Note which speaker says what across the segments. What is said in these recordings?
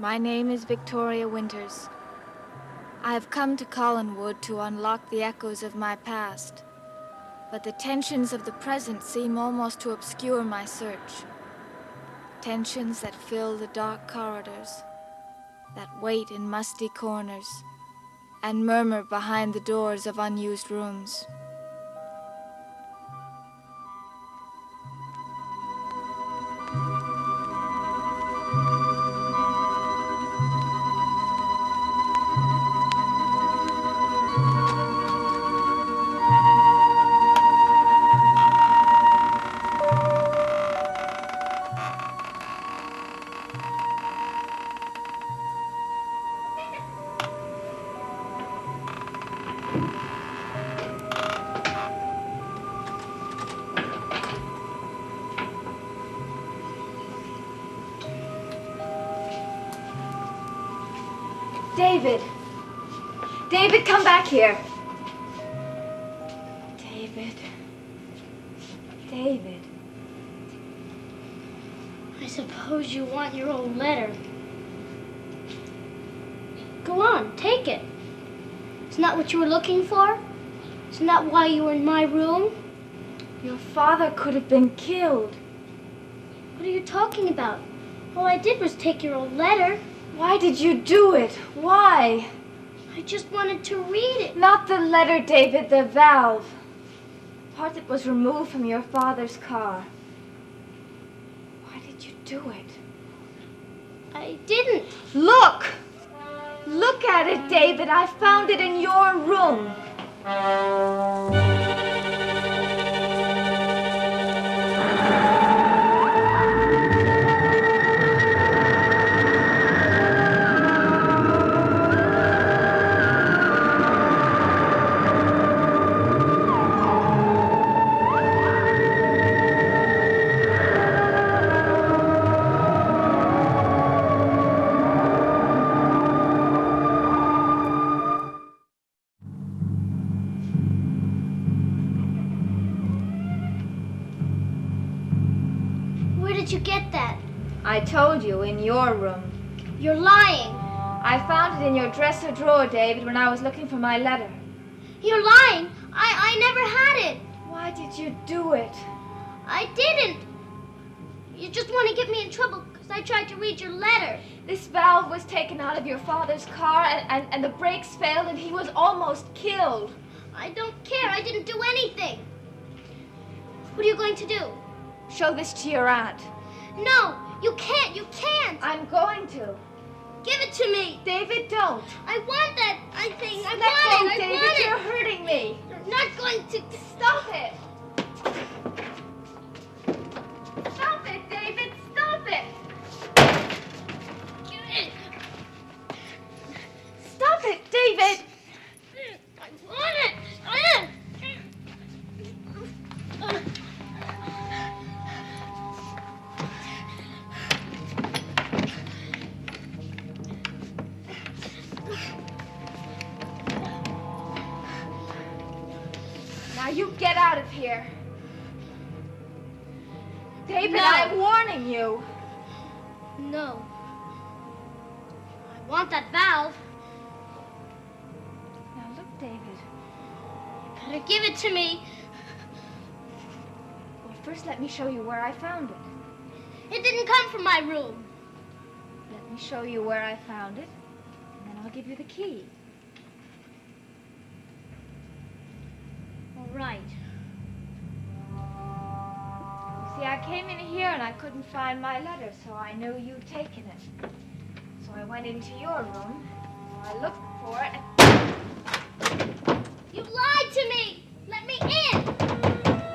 Speaker 1: My name is Victoria Winters. I have come to Collinwood to unlock the echoes of my past, but the tensions of the present seem almost to obscure my search. Tensions that fill the dark corridors, that wait in musty corners, and murmur behind the doors of unused rooms. David! David, come back here! David. David.
Speaker 2: I suppose you want your old letter. Go on, take it. Isn't that what you were looking for? Isn't that why you were in my room?
Speaker 1: Your father could have been killed.
Speaker 2: What are you talking about? All I did was take your old letter.
Speaker 1: Why did you do it? Why?
Speaker 2: I just wanted to read it.
Speaker 1: Not the letter, David, the valve. The part that was removed from your father's car. Why did you do it?
Speaker 2: I didn't.
Speaker 1: Look! Look at it, David. I found it in your room.
Speaker 3: I told you, in your room.
Speaker 2: You're lying.
Speaker 3: I found it in your dresser drawer, David, when I was looking for my letter.
Speaker 2: You're lying. I never had it.
Speaker 3: Why did you do it?
Speaker 2: I didn't. You just want to get me in trouble because I tried to read your letter.
Speaker 3: This valve was taken out of your father's car and the brakes failed and he was almost killed.
Speaker 2: I don't care. I didn't do anything. What are you going to do?
Speaker 3: Show this to your aunt.
Speaker 2: No, you can't. You can't.
Speaker 3: I'm going to.
Speaker 2: Give it to me.
Speaker 3: David, don't.
Speaker 2: I want that thing. I
Speaker 3: Let
Speaker 2: want
Speaker 3: go,
Speaker 2: it. I
Speaker 3: David,
Speaker 2: want it.
Speaker 3: you're hurting me.
Speaker 2: You're not going to.
Speaker 3: Stop it. Stop it, David. Stop it. Stop it, David.
Speaker 2: I want it.
Speaker 3: Now you get out of here. David,
Speaker 2: No.
Speaker 3: I'm warning you.
Speaker 2: No. I want that valve.
Speaker 3: Now look, David.
Speaker 2: You better give it to me.
Speaker 3: Well, first let me show you where I found it.
Speaker 2: It didn't come from my room.
Speaker 3: Let me show you where I found it, and then I'll give you the key.
Speaker 2: All right.
Speaker 3: See, I came in here and I couldn't find my letter, so I knew you'd taken it. So I went into your room, so I looked for it, and...
Speaker 2: You lied to me! Let me in!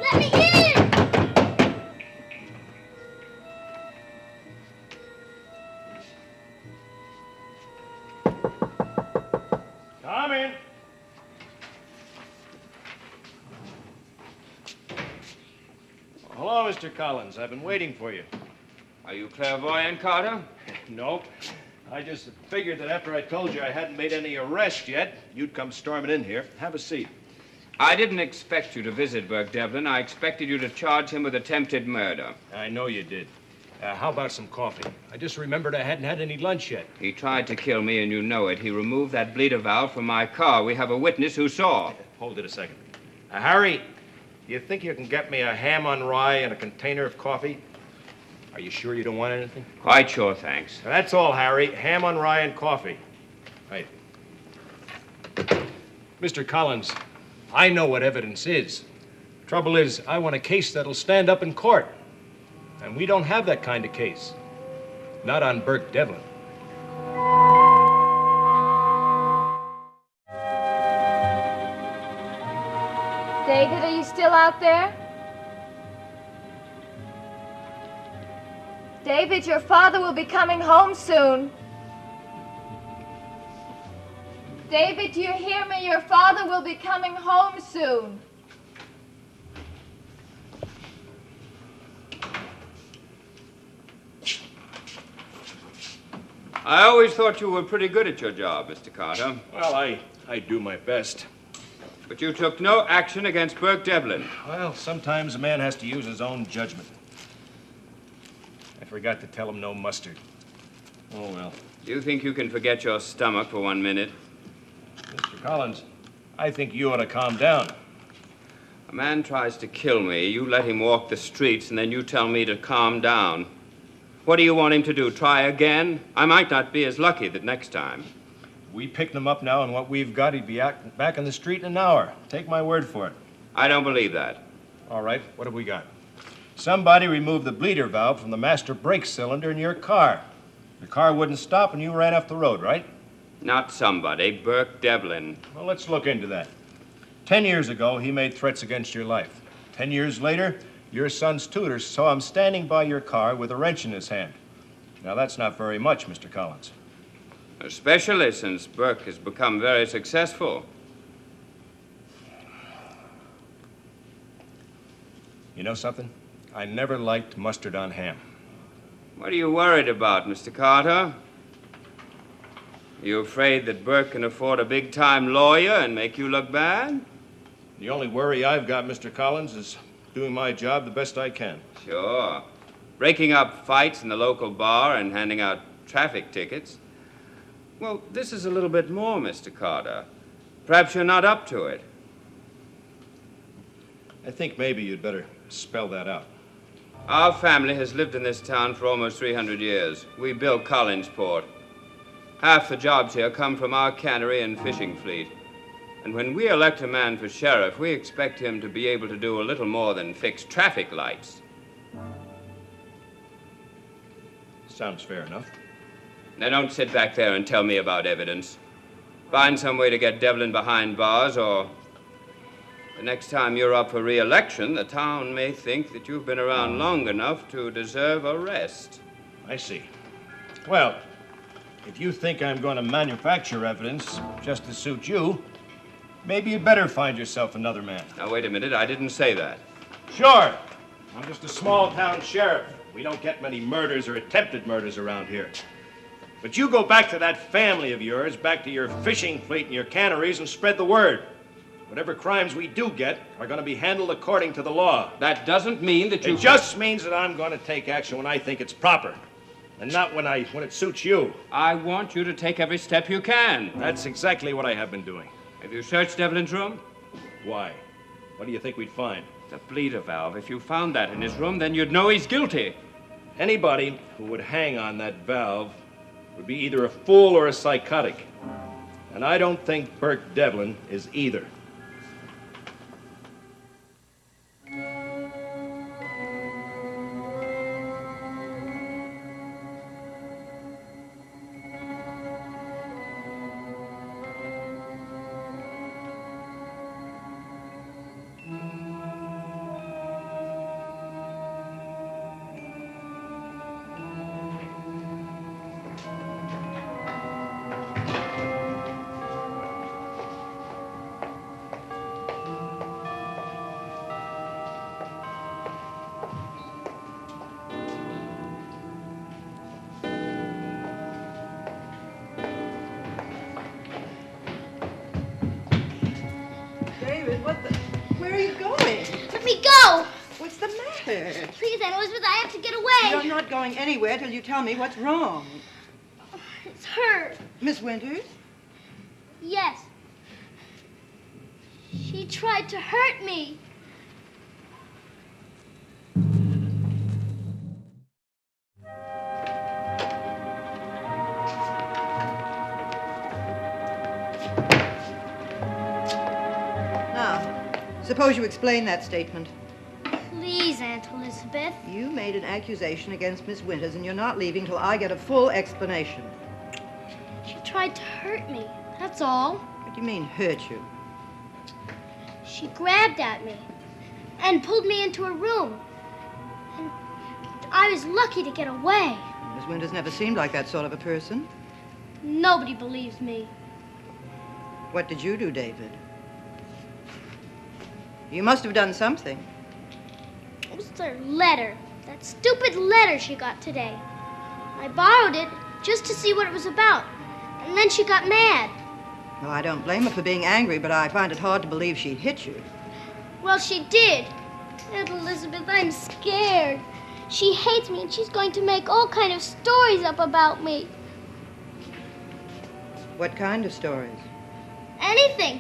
Speaker 2: Let me in!
Speaker 4: Come in. Hello, Mr. Collins. I've been waiting for you.
Speaker 5: Are you clairvoyant, Carter?
Speaker 4: Nope. I just figured that after I told you I hadn't made any arrest yet, you'd come storming in here. Have a seat.
Speaker 5: I didn't expect you to visit Burke Devlin. I expected you to charge him with attempted murder.
Speaker 4: I know you did. How about some coffee? I just remembered I hadn't had any lunch yet.
Speaker 5: He tried to kill me, and you know it. He removed that bleeder valve from my car. We have a witness who saw.
Speaker 4: Hold it a second. Harry, do you think you can get me a ham on rye and a container of coffee? Are you sure you don't want anything?
Speaker 5: Quite sure, thanks.
Speaker 4: That's all, Harry. Ham on rye and coffee. Right. Mr. Collins, I know what evidence is. Trouble is, I want a case that'll stand up in court. And we don't have that kind of case. Not on Burke Devlin.
Speaker 3: David, are you still out there? David, your father will be coming home soon. David, do you hear me? Your father will be coming home soon.
Speaker 5: I always thought you were pretty good at your job, Mr. Carter.
Speaker 4: Well, I do my best.
Speaker 5: But you took no action against Burke Devlin.
Speaker 4: Well, sometimes a man has to use his own judgment. I forgot to tell him no mustard. Oh, well.
Speaker 5: Do you think you can forget your stomach for 1 minute?
Speaker 4: Mr. Collins, I think you ought to calm down.
Speaker 5: A man tries to kill me, you let him walk the streets, and then you tell me to calm down. What do you want him to do, try again? I might not be as lucky the next time.
Speaker 4: We picked him up now, and what we've got, he'd be back in the street in an hour. Take my word for it.
Speaker 5: I don't believe that.
Speaker 4: All right, what have we got? Somebody removed the bleeder valve from the master brake cylinder in your car. The car wouldn't stop, and you ran off the road, right?
Speaker 5: Not somebody, Burke Devlin.
Speaker 4: Well, let's look into that. 10 years ago, he made threats against your life. 10 years later, your son's tutor saw him standing by your car with a wrench in his hand. Now, that's not very much, Mr. Collins.
Speaker 5: Especially since Burke has become very successful.
Speaker 4: You know something? I never liked mustard on ham.
Speaker 5: What are you worried about, Mr. Carter? Are you afraid that Burke can afford a big-time lawyer and make you look bad?
Speaker 4: The only worry I've got, Mr. Collins, is doing my job the best I can.
Speaker 5: Sure. Breaking up fights in the local bar and handing out traffic tickets. Well, this is a little bit more, Mr. Carter. Perhaps you're not up to it.
Speaker 4: I think maybe you'd better spell that out.
Speaker 5: Our family has lived in this town for almost 300 years. We built Collinsport. Half the jobs here come from our cannery and fishing fleet. And when we elect a man for sheriff, we expect him to be able to do a little more than fix traffic lights.
Speaker 4: Sounds fair enough.
Speaker 5: Now, don't sit back there and tell me about evidence. Find some way to get Devlin behind bars, or the next time you're up for re-election, the town may think that you've been around long enough to deserve a rest.
Speaker 4: I see. Well, if you think I'm going to manufacture evidence just to suit you, maybe you'd better find yourself another man.
Speaker 5: Now, wait a minute. I didn't say that.
Speaker 4: Sure. I'm just a small-town sheriff. We don't get many murders or attempted murders around here. But you go back to that family of yours, back to your fishing fleet and your canneries, and spread the word. Whatever crimes we do get are going to be handled according to the law.
Speaker 5: That doesn't mean that you...
Speaker 4: It just means that I'm going to take action when I think it's proper, and not when it suits you.
Speaker 5: I want you to take every step you can.
Speaker 4: That's exactly what I have been doing.
Speaker 5: Have you searched Devlin's room?
Speaker 4: Why? What do you think we'd find?
Speaker 5: The bleeder valve. If you found that in his room, then you'd know he's guilty.
Speaker 4: Anybody who would hang on that valve would be either a fool or a psychotic. And I don't think Burke Devlin is either.
Speaker 6: David, where are you going?
Speaker 2: Let me go!
Speaker 6: What's the matter?
Speaker 2: Please, Aunt Elizabeth, I have to get away.
Speaker 6: You're not going anywhere till you tell me what's wrong.
Speaker 2: It's her.
Speaker 6: Miss Winters?
Speaker 2: Yes. She tried to hurt me.
Speaker 6: Now, suppose you explain that statement.
Speaker 2: Please, Aunt Elizabeth.
Speaker 6: You made an accusation against Miss Winters, and you're not leaving till I get a full explanation.
Speaker 2: She tried to hurt me, that's all.
Speaker 6: What do you mean, hurt you?
Speaker 2: She grabbed at me and pulled me into a room. And I was lucky to get away.
Speaker 6: Miss Winters never seemed like that sort of a person.
Speaker 2: Nobody believes me.
Speaker 6: What did you do, David? You must have done something.
Speaker 2: It was her letter. That stupid letter she got today. I borrowed it just to see what it was about. And then she got mad.
Speaker 6: Well, I don't blame her for being angry, but I find it hard to believe she hit you.
Speaker 2: Well, she did. Aunt Elizabeth, I'm scared. She hates me and she's going to make all kind of stories up about me.
Speaker 6: What kind of stories?
Speaker 2: Anything.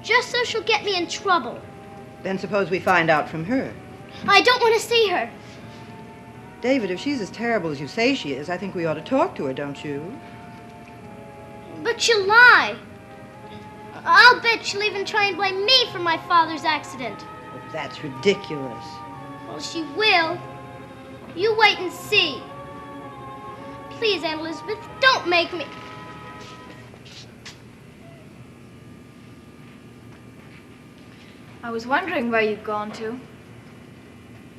Speaker 2: Just so she'll get me in trouble.
Speaker 6: Then suppose we find out from her.
Speaker 2: I don't want to see her.
Speaker 6: David, if she's as terrible as you say she is, I think we ought to talk to her, don't you?
Speaker 2: But she'll lie. I'll bet she'll even try and blame me for my father's accident.
Speaker 6: Oh, that's ridiculous.
Speaker 2: Well, she will. You wait and see. Please, Aunt Elizabeth, don't make me...
Speaker 1: I was wondering where you'd gone to.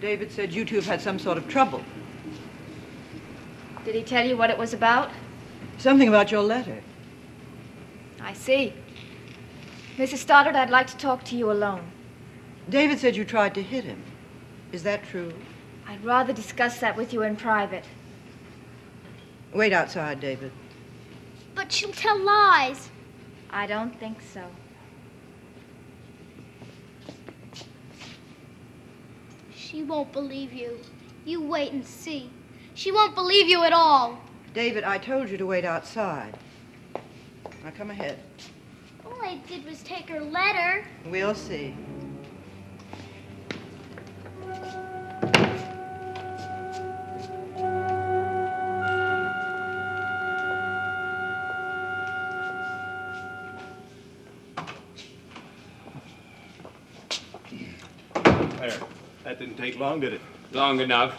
Speaker 6: David said you two have had some sort of trouble.
Speaker 1: Did he tell you what it was about?
Speaker 6: Something about your letter.
Speaker 1: I see. Mrs. Stoddard, I'd like to talk to you alone.
Speaker 6: David said you tried to hit him. Is that true?
Speaker 1: I'd rather discuss that with you in private.
Speaker 6: Wait outside, David.
Speaker 2: But she'll tell lies.
Speaker 1: I don't think so.
Speaker 2: She won't believe you. You wait and see. She won't believe you at all.
Speaker 6: David, I told you to wait outside. Now come ahead.
Speaker 2: All I did was take her letter.
Speaker 6: We'll see.
Speaker 4: There. That didn't take long, did it?
Speaker 5: Long enough.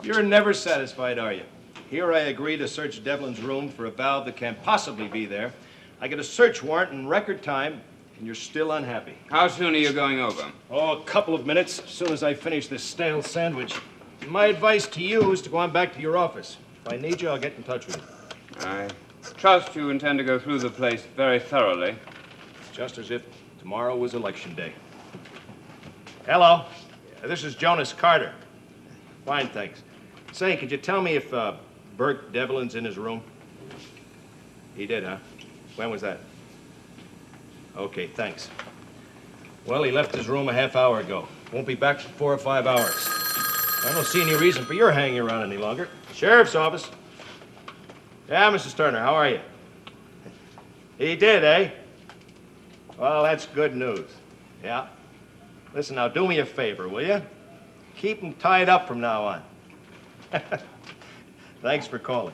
Speaker 4: You're never satisfied, are you? Here I agree to search Devlin's room for a valve that can't possibly be there. I get a search warrant in record time, and you're still unhappy.
Speaker 5: How soon are you going over?
Speaker 4: Oh, a couple of minutes, as soon as I finish this stale sandwich. My advice to you is to go on back to your office. If I need you, I'll get in touch with you.
Speaker 5: I trust you intend to go through the place very thoroughly.
Speaker 4: Just as if tomorrow was election day. Hello. This is Jonas Carter. Fine, thanks. Say, could you tell me if Burke Devlin's in his room? He did, huh? When was that? Okay, thanks. Well, he left his room a half hour ago. Won't be back for 4 or 5 hours. I don't see any reason for your hanging around any longer. Sheriff's office. Yeah, Mrs. Turner, how are you? He did, eh? Well, that's good news. Yeah. Listen, now, do me a favor, will you? Keep him tied up from now on. Thanks for calling.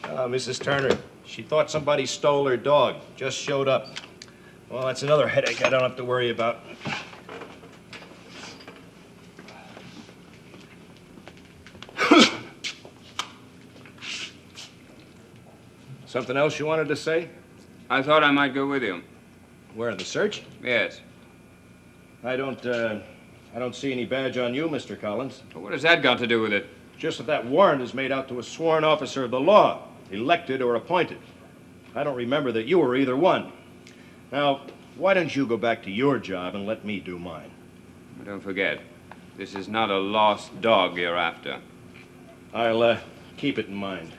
Speaker 4: Mrs. Turner, she thought somebody stole her dog. Just showed up. Well, that's another headache I don't have to worry about. Something else you wanted to say?
Speaker 5: I thought I might go with you.
Speaker 4: Where, in the search?
Speaker 5: Yes.
Speaker 4: I don't see any badge on you, Mr. Collins.
Speaker 5: But what has that got to do with it?
Speaker 4: Just that warrant is made out to a sworn officer of the law, elected or appointed. I don't remember that you were either one. Now, why don't you go back to your job and let me do mine?
Speaker 5: But don't forget, this is not a lost dog you're after.
Speaker 4: I'll keep it in mind.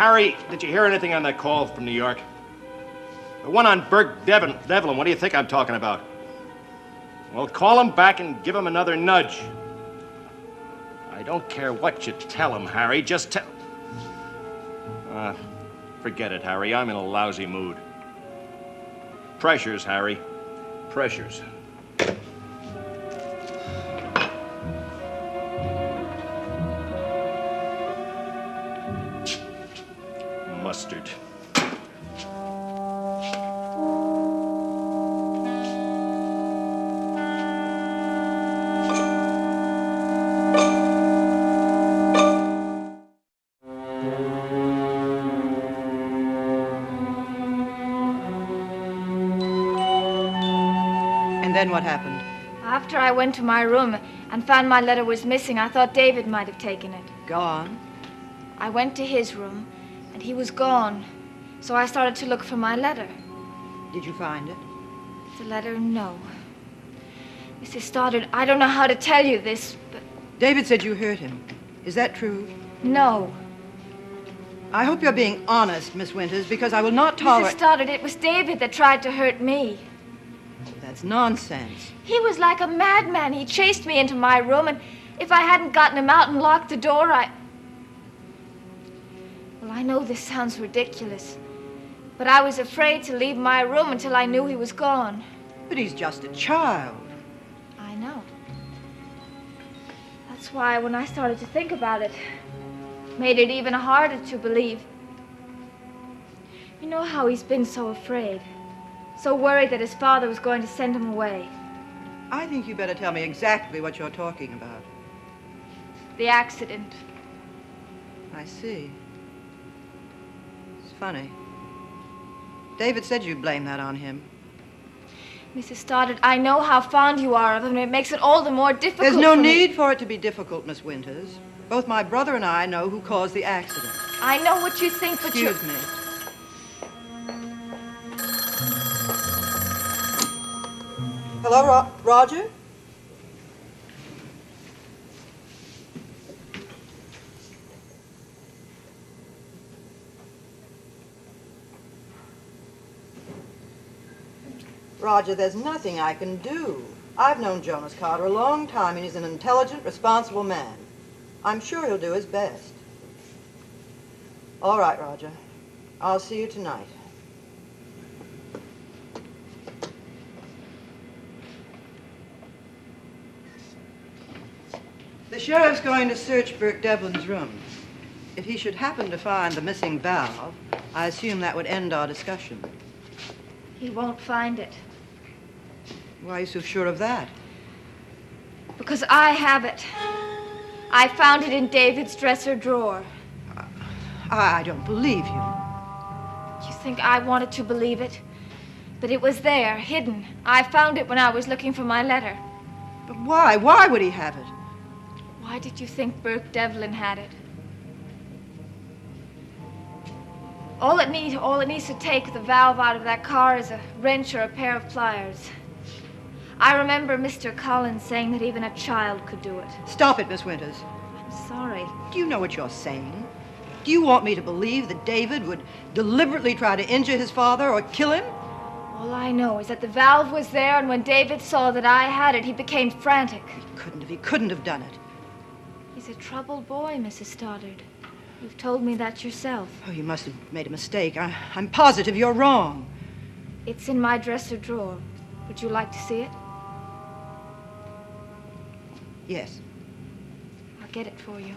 Speaker 4: Harry, did you hear anything on that call from New York? The one on Burke Devlin, what do you think I'm talking about? Well, call him back and give him another nudge. I don't care what you tell him, Harry, just tell... forget it, Harry, I'm in a lousy mood. Pressures, Harry, pressures. Mustard.
Speaker 6: And then what happened?
Speaker 1: After I went to my room and found my letter was missing, I thought David might have taken it.
Speaker 6: Gone?
Speaker 1: I went to his room, and he was gone. So I started to look for my letter.
Speaker 6: Did you find it?
Speaker 1: The letter, no. Mrs. Stoddard, I don't know how to tell you this, but...
Speaker 6: David said you hurt him. Is that true?
Speaker 1: No.
Speaker 6: I hope you're being honest, Miss Winters, because I will not tolerate...
Speaker 1: Mrs. Stoddard, it was David that tried to hurt me.
Speaker 6: That's nonsense.
Speaker 1: He was like a madman. He chased me into my room, and if I hadn't gotten him out and locked the door, Well, I know this sounds ridiculous, but I was afraid to leave my room until I knew he was gone.
Speaker 6: But he's just a child.
Speaker 1: I know. That's why when I started to think about it, made it even harder to believe. You know how he's been so afraid, so worried that his father was going to send him away.
Speaker 6: I think you better tell me exactly what you're talking about.
Speaker 1: The accident.
Speaker 6: I see. It's funny. David said you'd blame that on him.
Speaker 1: Mrs. Stoddard, I know how fond you are of him, and it makes it all the more difficult.
Speaker 6: There's no
Speaker 1: for me.
Speaker 6: need for it to be difficult, Miss Winters. Both my brother and I know who caused the accident.
Speaker 1: I know what you think, but
Speaker 6: Excuse me. Hello, Roger? Roger, there's nothing I can do. I've known Jonas Carter a long time, and he's an intelligent, responsible man. I'm sure he'll do his best. All right, Roger. I'll see you tonight. The sheriff's going to search Burke Devlin's room. If he should happen to find the missing valve, I assume that would end our discussion.
Speaker 1: He won't find it.
Speaker 6: Why are you so sure of that?
Speaker 1: Because I have it. I found it in David's dresser drawer.
Speaker 6: I don't believe you.
Speaker 1: You think I wanted to believe it? But it was there, hidden. I found it when I was looking for my letter.
Speaker 6: But why? Why would he have it?
Speaker 1: Why did you think Burke Devlin had it? All it needs to take the valve out of that car is a wrench or a pair of pliers. I remember Mr. Collins saying that even a child could do it.
Speaker 6: Stop it, Miss Winters.
Speaker 1: I'm sorry.
Speaker 6: Do you know what you're saying? Do you want me to believe that David would deliberately try to injure his father or kill him?
Speaker 1: All I know is that the valve was there, and when David saw that I had it, he became frantic.
Speaker 6: He couldn't have done it.
Speaker 1: He's a troubled boy, Mrs. Stoddard. You've told me that yourself.
Speaker 6: Oh, you must have made a mistake. I'm positive you're wrong.
Speaker 1: It's in my dresser drawer. Would you like to see it?
Speaker 6: Yes.
Speaker 1: I'll get it for you.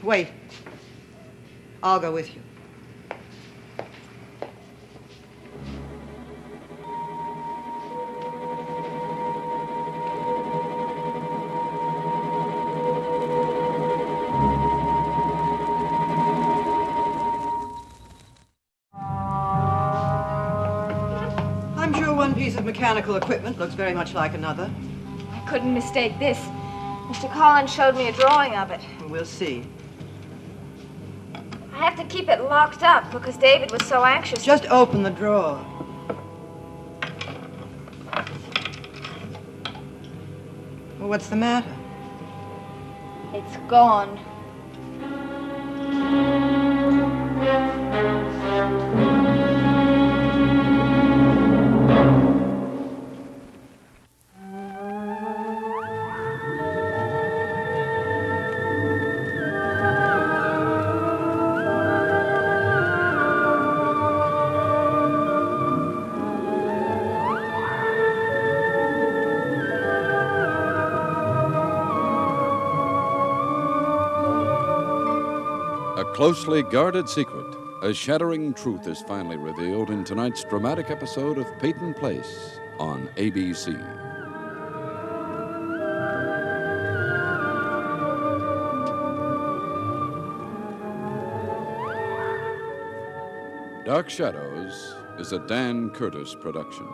Speaker 6: Wait. I'll go with you. I'm sure one piece of mechanical equipment looks very much like another.
Speaker 1: I couldn't mistake this. Mr. Collins showed me a drawing of it.
Speaker 6: We'll see.
Speaker 1: I have to keep it locked up because David was so anxious.
Speaker 6: Just open the drawer. Well, what's the matter?
Speaker 1: It's gone.
Speaker 7: closely guarded secret, a shattering truth is finally revealed in tonight's dramatic episode of Peyton Place on ABC. Dark Shadows is a Dan Curtis production.